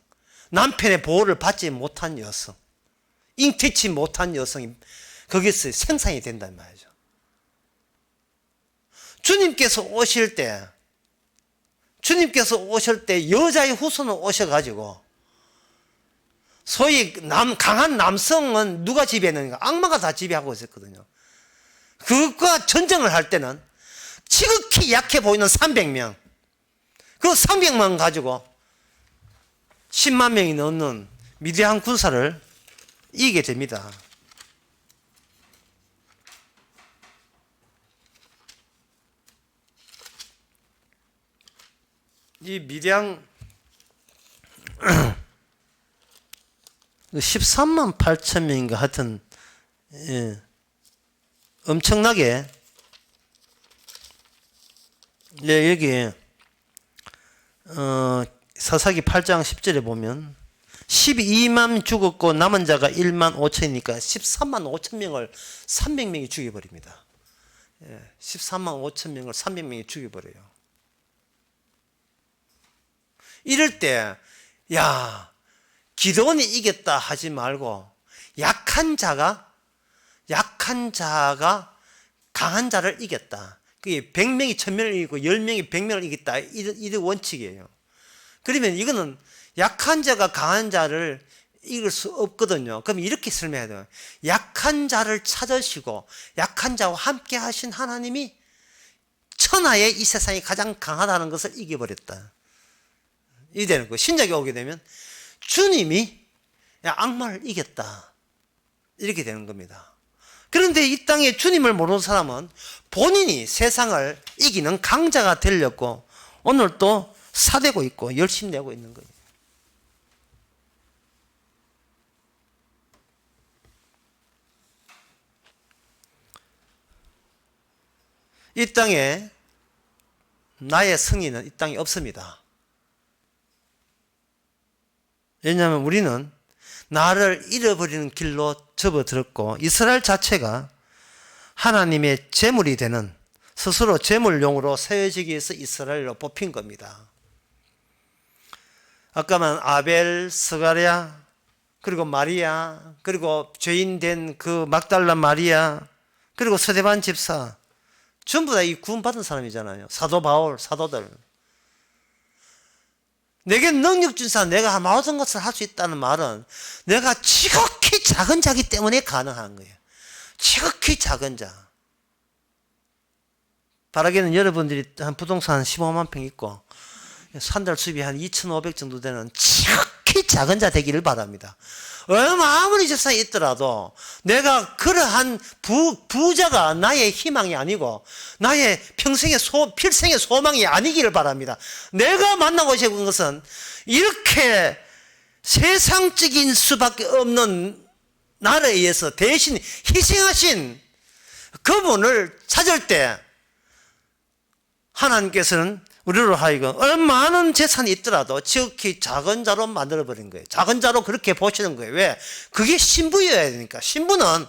남편의 보호를 받지 못한 여성, 잉태치 못한 여성이 거기서 생산이 된단 말이죠. 주님께서 오실 때 여자의 후손으로 오셔가지고 소위 강한 남성은 누가 지배했는가? 악마가 다 지배하고 있었거든요. 그것과 전쟁을 할 때는 지극히 약해 보이는 300명, 그 300만 가지고 10만 명이 넘는 미대한 군사를 이기게 됩니다. 이 미량 13만 8천 명인가 하여튼 엄청나게 여기 사사기 8장 10절에 보면 12만 죽었고 남은 자가 1만 5천이니까 13만 5천 명을 300명이 죽여버립니다. 13만 5천 명을 300명이 죽여버려요. 이럴 때 기도원이 이겼다 하지 말고 약한 자가 강한 자를 이겼다. 그게 100명이 1000명을 이기고 10명이 100명을 이겼다. 이런 원칙이에요. 그러면 이거는 약한 자가 강한 자를 이길 수 없거든요. 그럼 이렇게 설명해야 돼요. 약한 자를 찾으시고 약한 자와 함께 하신 하나님이 천하의 이 세상이 가장 강하다는 것을 이겨버렸다. 이 되는 거예요. 신약에 오게 되면 주님이 악마를 이겼다. 이렇게 되는 겁니다. 그런데 이 땅에 주님을 모르는 사람은 본인이 세상을 이기는 강자가 되려고 오늘 또 사대고 있고 열심히 내고 있는 거예요. 이 땅에 나의 승리는 이 땅에 없습니다. 왜냐하면 우리는 나를 잃어버리는 길로 접어들었고 이스라엘 자체가 하나님의 제물이 되는 스스로 제물용으로 세워지기 위해서 이스라엘로 뽑힌 겁니다. 아까 말한 아벨, 스가랴, 그리고 마리아, 그리고 죄인 된 그 막달라 마리아, 그리고 스데반 집사 전부 다 이 구원받은 사람이잖아요. 사도 바울, 사도들. 내게 능력 준 사람, 내가 모든 것을 할 수 있다는 말은 내가 지극히 작은 자기 때문에 가능한 거예요. 지극히 작은 자. 바라기는 여러분들이 한 부동산 15만 평 있고 산달 수입이 한 2,500 정도 되는 지극히 작은 자 되기를 바랍니다. 아무리 재산이 있더라도 내가 그러한 부자가 나의 희망이 아니고 나의 필생의 소망이 아니기를 바랍니다. 내가 만나고 싶은 것은 이렇게 세상적인 수밖에 없는 나를 위해서 대신 희생하신 그분을 찾을 때 하나님께서는 우리로 하여금 많은 재산이 있더라도 지극히 작은 자로 만들어버린 거예요. 작은 자로 그렇게 보시는 거예요. 왜? 그게 신부여야 되니까. 신부는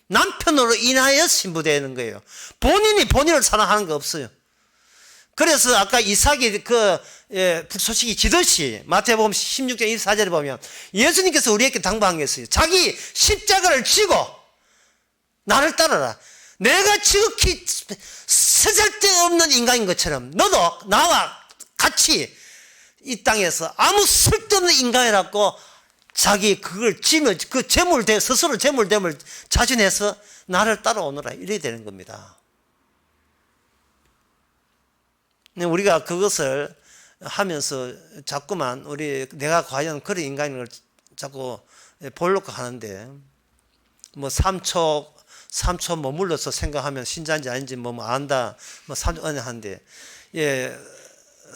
남편으로 인하여 신부되는 거예요. 본인이 본인을 사랑하는 거 없어요. 그래서 아까 이삭이 북소식이 지듯이 마태복음 16장 24절에 보면 예수님께서 우리에게 당부한 게 있어요. 자기 십자가를 지고 나를 따르라. 내가 지극히 쓸데없는 인간인 것처럼 너도 나와 같이 이 땅에서 아무 쓸데없는 인간이라고 자기 그걸 지면 그 스스로 재물됨을 자진해서 나를 따라오너라 이래야 되는 겁니다. 근데 우리가 그것을 하면서 자꾸만 내가 과연 그런 인간인 걸 자꾸 보려고 하는데, 뭐 3초 머물러서 생각하면 신자인지 아닌지 뭐 안다, 뭐 3초 하는데,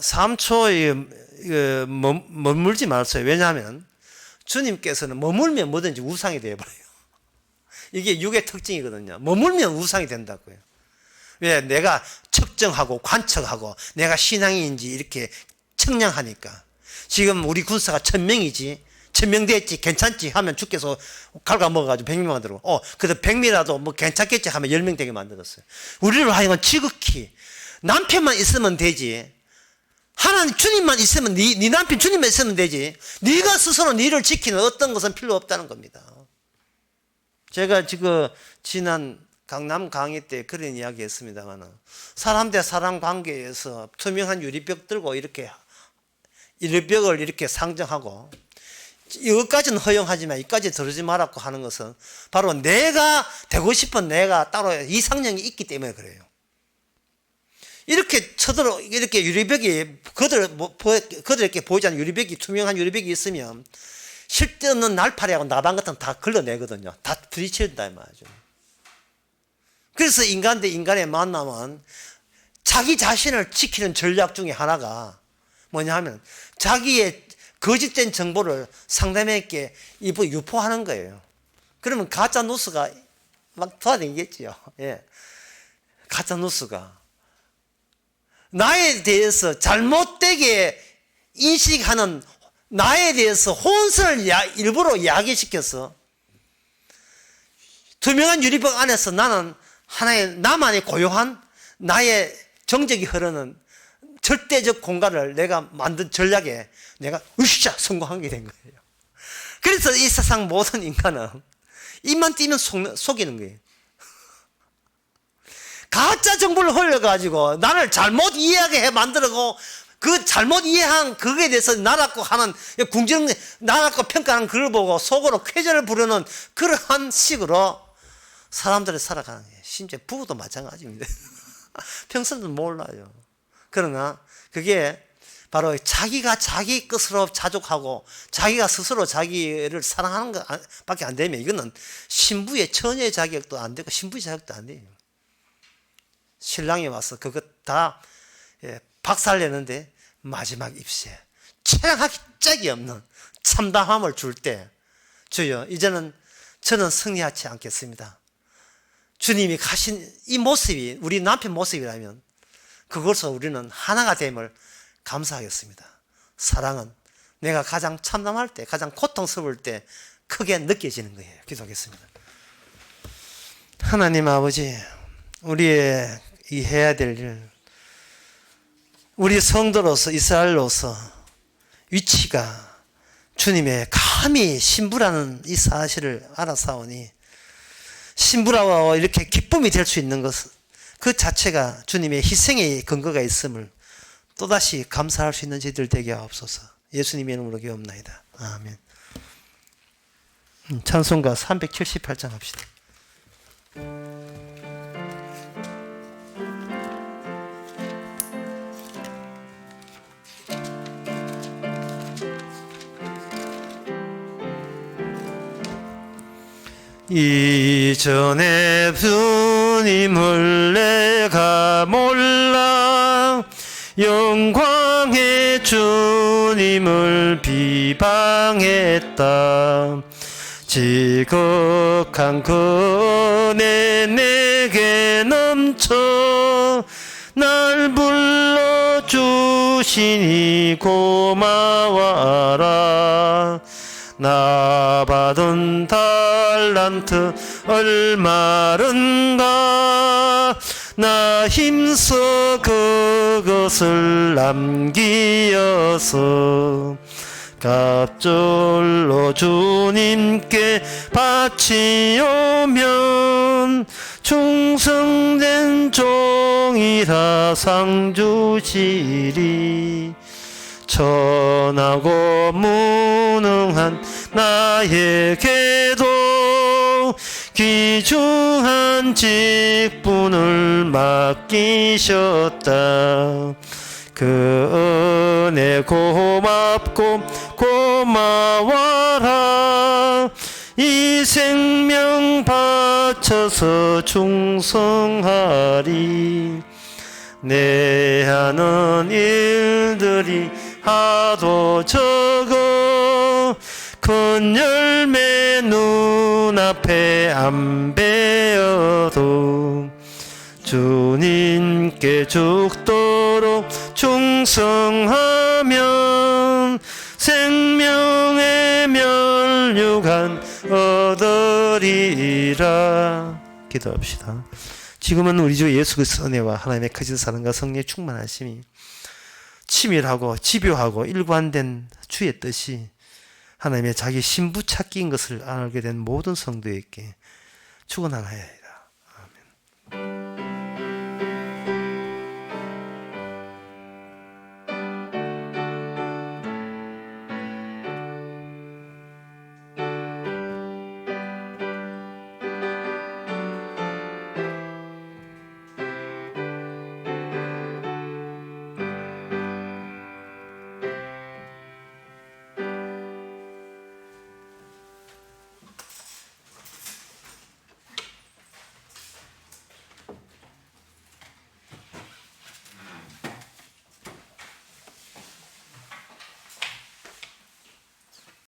3초에 머물지 말았어요. 왜냐하면 주님께서는 머물면 뭐든지 우상이 되어버려요. 이게 육의 특징이거든요. 머물면 우상이 된다고요. 왜? 내가 측정하고 관측하고 내가 신앙인지 이렇게 측량하니까. 지금 우리 군사가 1000명이지 1000명 됐지 괜찮지 하면 주께서 갉아먹어가지고 100명 만들고 그래도 100명이라도 뭐 괜찮겠지 하면 10명 되게 만들었어요. 우리를 하여간 지극히 남편만 있으면 되지, 하나님 주님만 있으면 네 남편 주님만 있으면 되지, 네가 스스로 네를 지키는 어떤 것은 필요 없다는 겁니다. 제가 지금 지난 강남 강의 때 그런 이야기 했습니다만, 사람 대 사람 관계에서 투명한 유리벽 들고 이렇게 유리벽을 이렇게 상정하고 이것까지는 허용하지만 이까지 들어지 말라고 하는 것은 바로 내가 되고 싶은 내가 따로 이상형이 있기 때문에 그래요. 이렇게 이렇게 유리벽이 그들에게 보이지 않는 유리벽이, 투명한 유리벽이 있으면 실데없는 날파리하고 나방 같은 거 다 걸러내거든요. 다 부딪힌다 이 말이죠. 그래서 인간 대 인간의 만남은 자기 자신을 지키는 전략 중에 하나가 뭐냐 하면 자기의 거짓된 정보를 상대방에게 유포하는 거예요. 그러면 가짜 뉴스가 막 돌아다니겠지요. 예. 가짜 뉴스가 나에 대해서 잘못되게 인식하는, 나에 대해서 혼선을 일부러 야기시켜서 투명한 유리벽 안에서 나는 하나의 나만의 고요한 나의 정적이 흐르는 절대적 공간을 내가 만든 전략에 내가 으쌰 성공한 게 된 거예요. 그래서 이 세상 모든 인간은 입만 띄면 속이는 거예요. 가짜 정보를 흘려가지고 나를 잘못 이해하게 해 만들고, 그 잘못 이해한 그거에 대해서 나라고 하는 나라고 평가하는 그걸 보고 속으로 쾌재를 부르는 그러한 식으로 사람들이 살아가는 거예요. 심지어 부부도 마찬가지입니다. 평소에도 몰라요. 그러나 그게 바로 자기가 자기 것으로 자족하고 자기가 스스로 자기를 사랑하는 것밖에 안 되면 이거는 신부의 처녀의 자격도 안 되고 신부의 자격도 안 돼요. 신랑이 와서 그것 다 박살내는데 마지막 입시에 체랑하기 짝이 없는 참담함을 줄 때, 주여 이제는 저는 승리하지 않겠습니다. 주님이 가신 이 모습이 우리 남편 모습이라면 그것으로 우리는 하나가 됨을 감사하겠습니다. 사랑은 내가 가장 참담할 때, 가장 고통스러울 때 크게 느껴지는 거예요. 기도하겠습니다. 하나님 아버지, 우리의 이 해야 될 일, 우리 성도로서 이스라엘로서 위치가 주님의 감히 신부라는 이 사실을 알아사오니, 신부라고 이렇게 기쁨이 될 수 있는 것은 그 자체가 주님의 희생의 근거가 있음을 또다시 감사할 수 있는 저희들 되게 하옵소서. 예수님의 이름으로 기도합나이다. 아멘. 찬송가 378장 합시다. 이전에 주님을 내가 몰라 영광의 주님을 비방했다. 지극한 그 은혜 내게 넘쳐 날 불러주시니 고마워라. 나 받은 달란트 얼마른가, 나 힘써 그것을 남기어서 갑절로 주님께 바치오면 충성된 종이라 상 주시리. 천하고 무능한 나에게도 귀중한 직분을 맡기셨다. 그 은혜 고맙고 고마워라. 이 생명 바쳐서 충성하리. 내 하는 일들이 하도 적어 큰 열매 눈앞에 안 베어도 주님께 죽도록 충성하면 생명의 면류관 얻으리라. 기도합시다. 지금은 우리 주 예수 그리스도의 은혜와 하나님의 크신 사랑과 성령의 충만하심이 치밀하고 집요하고 일관된 주의 뜻이 하나님의 자기 신부 찾기인 것을 알게 된 모든 성도에게 축원하나이다.